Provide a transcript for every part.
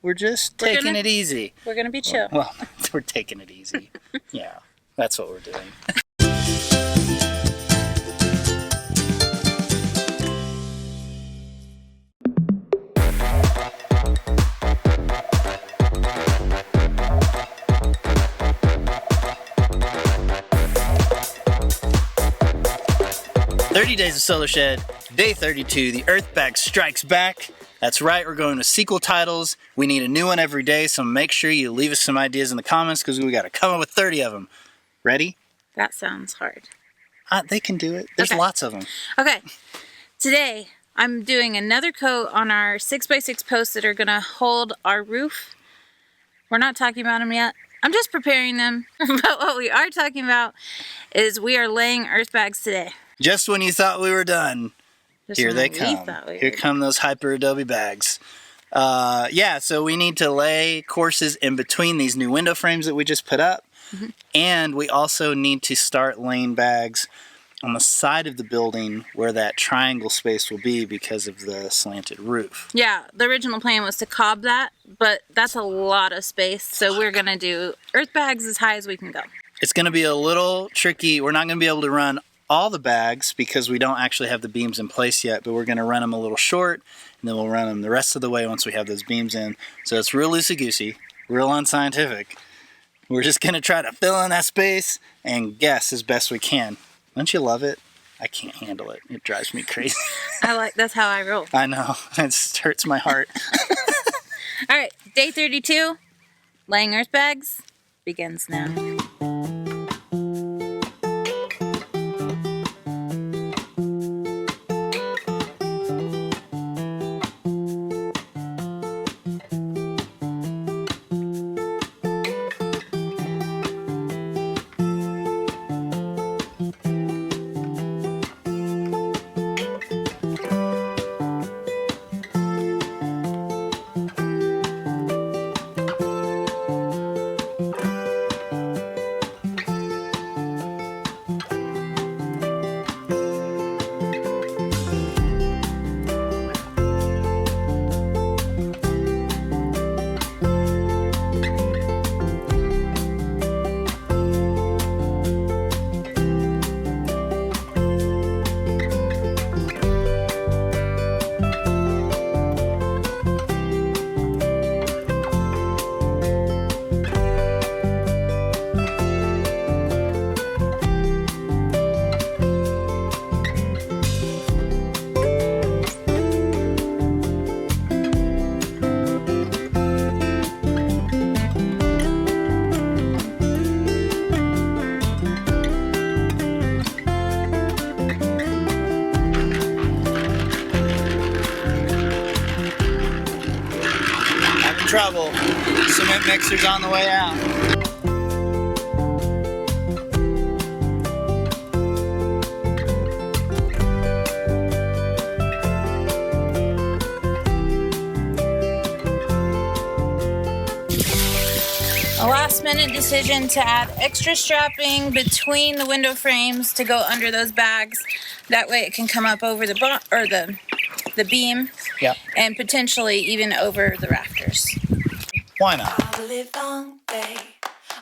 We're just taking it easy. We're gonna be chill. Well, we're taking it easy. Yeah, that's what we're doing. 30 Days of Solar Shed, Day 32, the Earthbag strikes back. That's right, we're going with sequel titles. We need a new one every day, so make sure you leave us some ideas in the comments because we got to come up with 30 of them. Ready? That sounds hard. They can do it. There's lots of them. Okay, today I'm doing another coat on our 6x6 posts that are going to hold our roof. We're not talking about them yet. I'm just preparing them. But what we are talking about is we are laying Earthbags today. Just when you thought we were done, here they come. Here come those Hyperadobe bags. Yeah, so we need to lay courses in between these new window frames that we just put up. Mm-hmm. And we also need to start laying bags on the side of the building where that triangle space will be because of the slanted roof. Yeah, the original plan was to cob that, but that's a lot of space. So we're going to do Earthbags as high as we can go. It's going to be a little tricky. We're not going to be able to run all the bags because we don't actually have the beams in place yet, but we're going to run them a little short and then we'll run them the rest of the way once we have those beams in. So it's real loosey-goosey, real unscientific. We're just going to try to fill in that space and guess as best we can. Don't you love it? I can't handle it. It drives me crazy. That's how I roll. I know. It hurts my heart. All right, day 32, laying Earthbags begins now. Trouble. Cement mixer's on the way out. A last minute decision to add extra strapping between the window frames to go under those bags. That way it can come up over the beam. Yep. And potentially even over the rafters. Why not? All the live long day,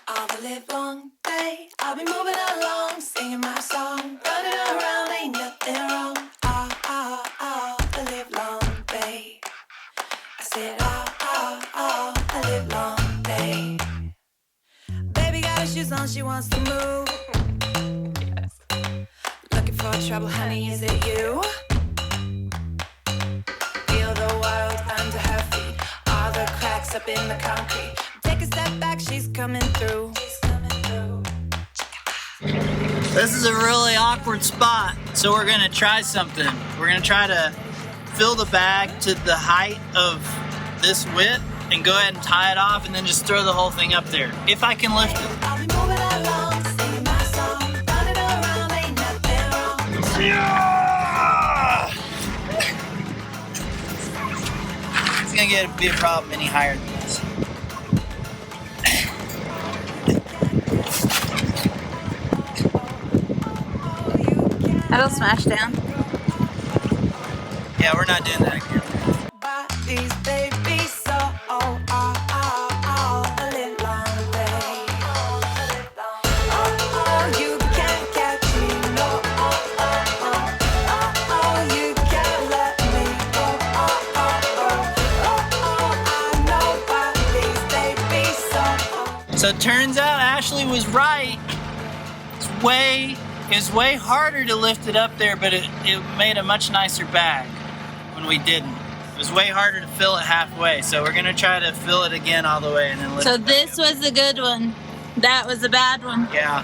all the live long day, I'll be moving along, singing my song, running around, ain't nothing wrong. All the live long day. I said all the live long day. Baby got her shoes on, she wants to move. Looking for trouble, honey, is it you? Up in the concrete. Take a step back, she's coming through. This is a really awkward spot, so we're gonna try something. We're gonna try to fill the bag to the height of this width and go ahead and tie it off and then just throw the whole thing up there. If I can lift it. I'll be moving along, singing my song, running around, ain't nothing wrong. Yeah! It's gonna be a problem any higher than this. That'll smash down. Yeah, we're not doing that again. Bodies, baby, so So it turns out Ashley was right. It's way harder to lift it up there, but it made a much nicer bag when we didn't. It was way harder to fill it halfway, so we're gonna try to fill it again all the way and then lift it. So this was the good one. That was the bad one. Yeah.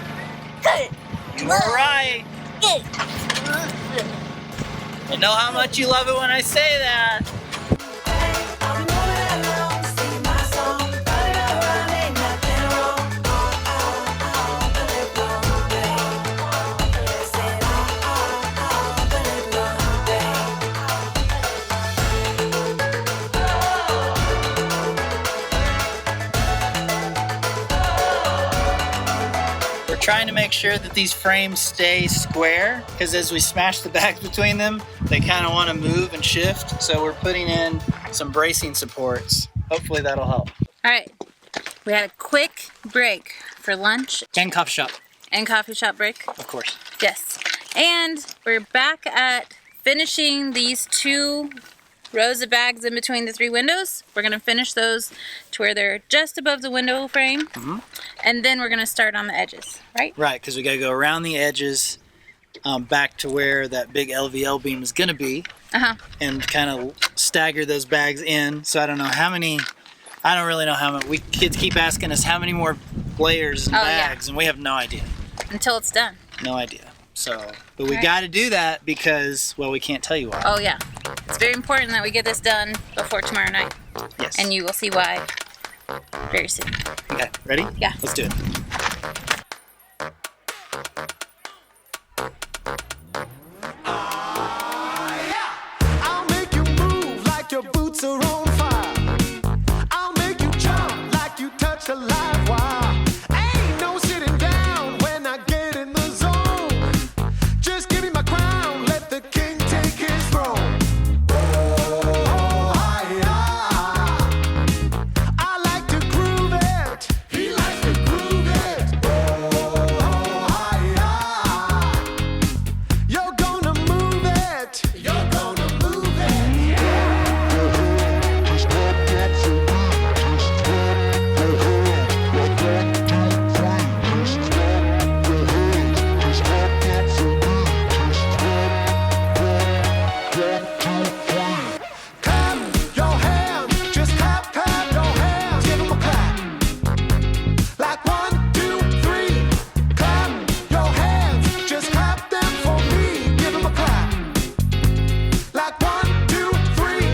You were right. I know how much you love it when I say that. Trying to make sure that these frames stay square, because as we smash the bags between them, they kind of want to move and shift. So we're putting in some bracing supports. Hopefully that'll help. All right, we had a quick break for lunch. And coffee shop. And coffee shop break. Of course. Yes. And we're back at finishing these 2 rows of bags in between the 3 windows. We're gonna finish those to where they're just above the window frame. And then we're gonna start on the edges, right? Right, because we gotta go around the edges back to where that big LVL beam is gonna be. And kind of stagger those bags in. So I don't really know how many. Kids keep asking us how many more layers and bags, and we have no idea. Until it's done. No idea. So, but we gotta do that because, well, we can't tell you why. Oh yeah. It's very important that we get this done before tomorrow night. Yes. And you will see why very soon. Okay, ready? Yeah. Let's do it. I'll make you move like your boots are on fire. I'll make you jump like you touch a live wire. Ain't no sitting down when I get in the zone. Just give me my crown, let the king take his throne. I like to groove it. He likes to groove it. You're gonna move it. You're gonna move it. Clap your hands, just clap your hands, give 'em a clap. Like 1, 2, 3. Clap your hands, just clap them for me, give 'em a clap. Like 1, 2, 3.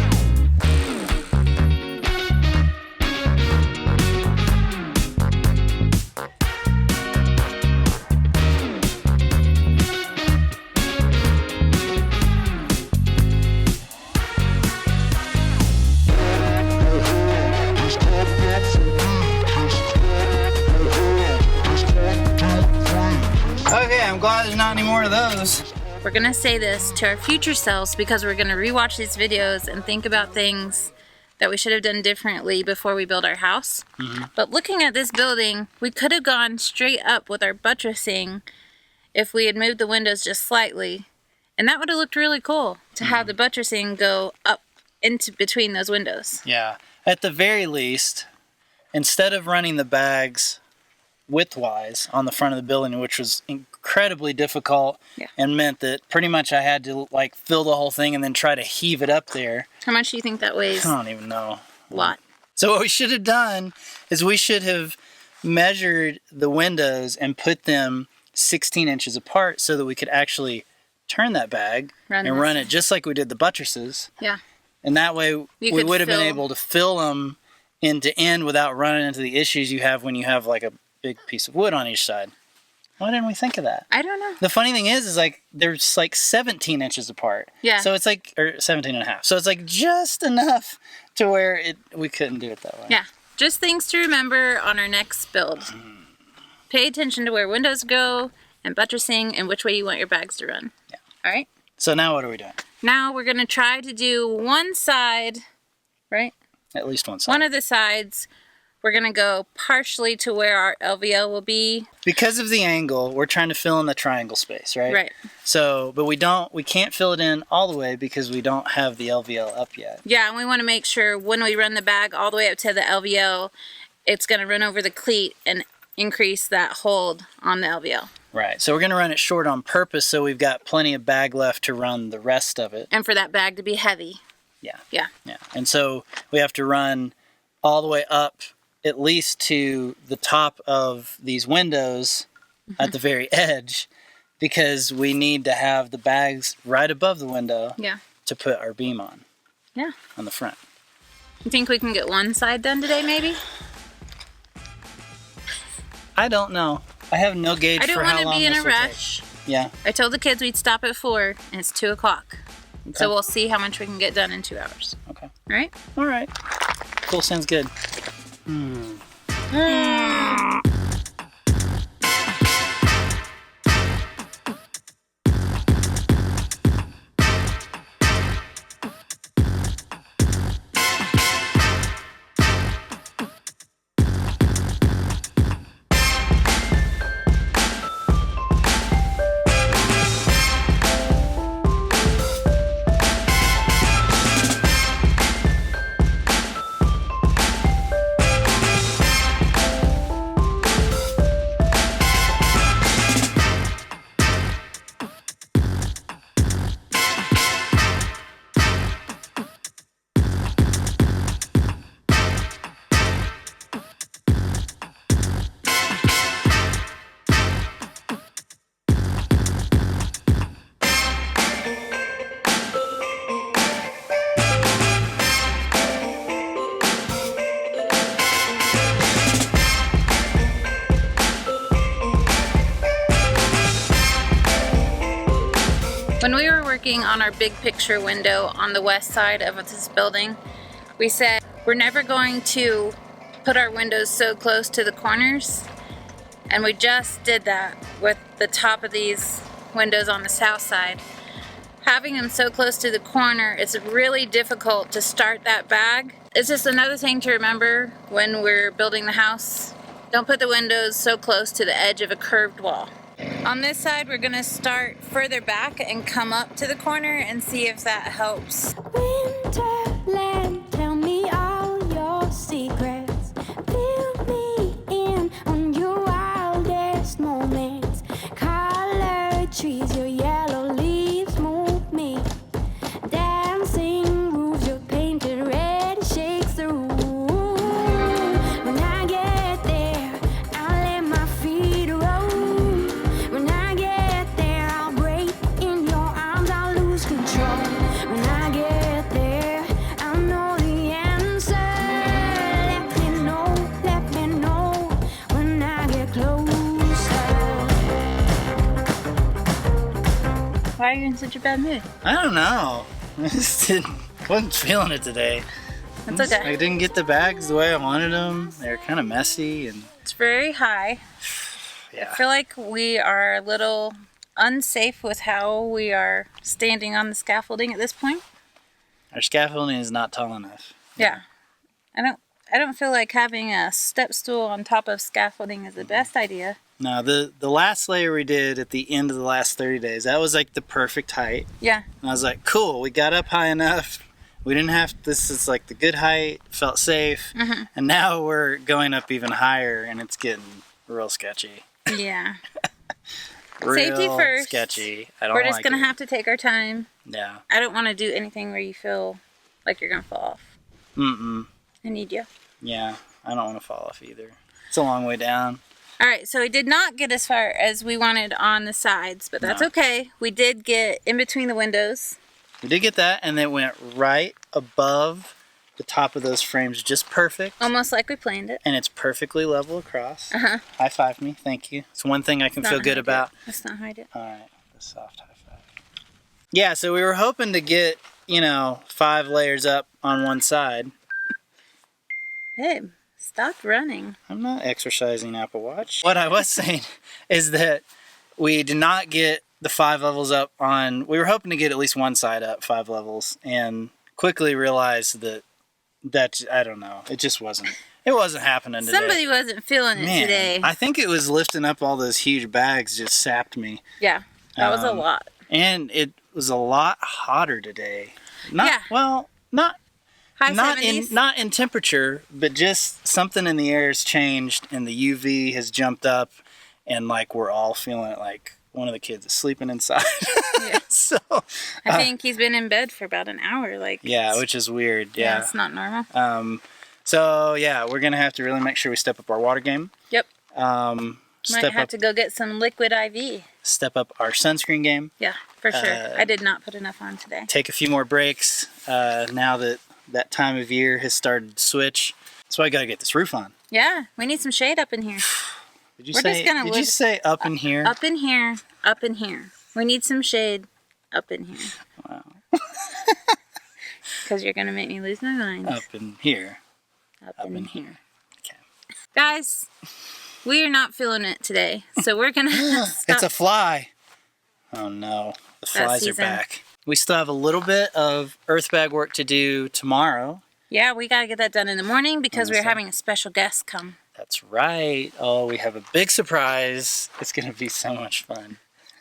Okay, I'm glad there's not any more of those. We're gonna say this to our future selves because we're gonna rewatch these videos and think about things that we should have done differently before we build our house. But looking at this building, we could have gone straight up with our buttressing if we had moved the windows just slightly. And that would have looked really cool to have the buttressing go up into between those windows. Yeah, at the very least, instead of running the bags widthwise on the front of the building, which was incredibly difficult and meant that pretty much I had to like fill the whole thing and then try to heave it up there. How much do you think that weighs? I don't even know. A lot. So what we should have done is we should have measured the windows and put them 16 inches apart so that we could actually turn that bag and run it just like we did the buttresses. Yeah. And that way we would have been able to fill them end to end without running into the issues you have when you have like a big piece of wood on each side. Why didn't we think of that? I don't know. The funny thing is like there's like 17 inches apart. Yeah. So it's like, or 17 and a half. So it's like just enough to where we couldn't do it that way. Yeah. Just things to remember on our next build. Pay attention to where windows go and buttressing and which way you want your bags to run. Yeah. All right? So now what are we doing? Now we're going to try to do one side, right? At least one side. One of the sides, we're going to go partially to where our LVL will be. Because of the angle, we're trying to fill in the triangle space, right? Right. So, but we can't fill it in all the way because we don't have the LVL up yet. Yeah, and we want to make sure when we run the bag all the way up to the LVL, it's going to run over the cleat and increase that hold on the LVL. Right. So we're going to run it short on purpose so we've got plenty of bag left to run the rest of it. And for that bag to be heavy. Yeah. Yeah. Yeah. And so we have to run all the way up at least to the top of these windows at the very edge, because we need to have the bags right above the window to put our beam on. Yeah. On the front. You think we can get one side done today, maybe? I don't know. I have no gauge for how long this will take. I don't want to be in a rush. Yeah. I told the kids we'd stop at 4, and it's 2 o'clock. Okay. So we'll see how much we can get done in 2 hours. Okay. All right? All right. Cool, sounds good. When we were working on our big picture window on the west side of this building, we said we're never going to put our windows so close to the corners, and we just did that with the top of these windows on the south side. Having them so close to the corner, it's really difficult to start that bag. It's just another thing to remember when we're building the house. Don't put the windows so close to the edge of a curved wall. On this side, we're gonna start further back and come up to the corner and see if that helps. Winterland, tell me all your secrets. Fill me in on your wildest moments. Colored trees, your yellow leaves move me. Dancing roofs, your painted red shakes the room. When I get there, I'll let my feet roll. When I get there, I'll break in your arms, I'll lose control. When I get there, I'll know the answer. Let me know when I get closer. Why are you in such a bad mood? I don't know. I just wasn't feeling it today. That's okay. I didn't get the bags the way I wanted them. They're kind of messy and It's very high. yeah. I feel like we are a little unsafe with how we are standing on the scaffolding at this point. Our scaffolding is not tall enough. Yeah. I don't feel like having a step stool on top of scaffolding is the best idea. No, the last layer we did at the end of the last 30 days, that was like the perfect height. Yeah. And I was like, cool, we got up high enough. We didn't have, this is like the good height, felt safe. Mm-hmm. And now we're going up even higher and it's getting real sketchy. Yeah. Real Safety first. sketchy. I don't We're just like going to it. have to take our time. Yeah. I don't want to do anything where you feel like you're going to fall off. Mm-mm. I need you. Yeah, I don't want to fall off either. It's a long way down. All right, so we did not get as far as we wanted on the sides, but that's No. okay. We did get in between the windows. We did get that, and it went right above the top of those frames, just perfect. Almost like we planned it. And it's perfectly level across. Uh-huh. High five me, thank you. It's one thing I can feel good about. That's not how I do it. All right, the soft high five. Yeah, so we were hoping to get, 5 layers up on one side. Babe, stop running. I'm not exercising Apple Watch. What I was saying is that we did not get the 5 levels up on, we were hoping to get at least one side up 5 levels, and quickly realized that I don't know, it just wasn't happening today. Somebody wasn't feeling it today. I think it was lifting up all those huge bags just sapped me. Yeah, that was a lot. And it was a lot hotter today. Not not 70s? not in temperature, but just something in the air has changed and the UV has jumped up, and like we're all feeling it. Like one of the kids is sleeping inside. Yeah. So I think he's been in bed for about an hour. Like yeah, which is weird. Yeah, it's not normal. So yeah, we're gonna have to really make sure we step up our water game. Yep. Step Might have up, to go get some liquid IV. step up our sunscreen game. Yeah, for sure. I did not put enough on today. Take a few more breaks now that time of year has started to switch. So I gotta get this roof on. Yeah, we need some shade up in here. Did you We're say? just gonna Did you live- say up in here? Up in here. Up in here. We need some shade up in here. Wow. Because you're gonna make me lose my mind. Up in here. Up Up in in here. here. Okay. Guys, we are not feeling it today, so we're gonna stop. It's a fly. Oh no, the flies are season. back. We still have a little bit of Earthbag work to do tomorrow. Yeah, we gotta get that done in the morning because we're Awesome. having a special guest come. That's right. Oh, we have a big surprise. It's gonna be so much fun.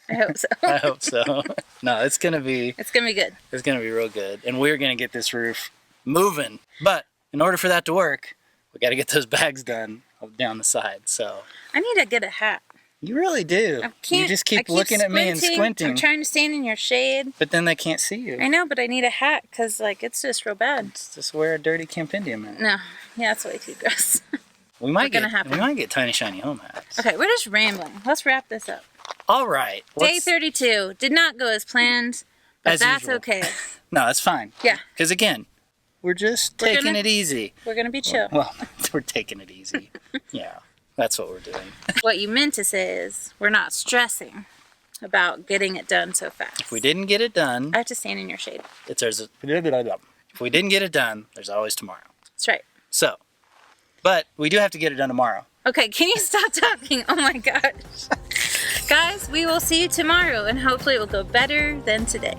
I hope so. I hope so. No, it's gonna be It's gonna be good. real good, and we're gonna get this roof moving. But in order for that to work, we got to get those bags done down the side. So I need to get a hat. you really do. I can't, You just I keep looking at me and squinting, I'm trying to stand in your shade. but then they can't see you. I know, but I need a hat because like it's just real bad. Just wear a dirty campendium hat. No, yeah, that's way too gross. We might gonna happen. get tiny shiny home hats. Okay, we're just rambling. Let's wrap this up. All right. Day 32 did not go as planned, but As that's usual. okay. No, that's fine. Yeah, Because again, we're just taking gonna- it easy. we're gonna be chill. Well, we're taking it easy. Yeah, that's what we're doing. What you meant to say is we're not stressing about getting it done so fast. If we didn't get it done, I have to stand in your shade. if we didn't get it done, there's always tomorrow. That's right. So, but we do have to get it done tomorrow. Okay, can you stop talking? Oh my gosh. Guys, we will see you tomorrow and hopefully it will go better than today.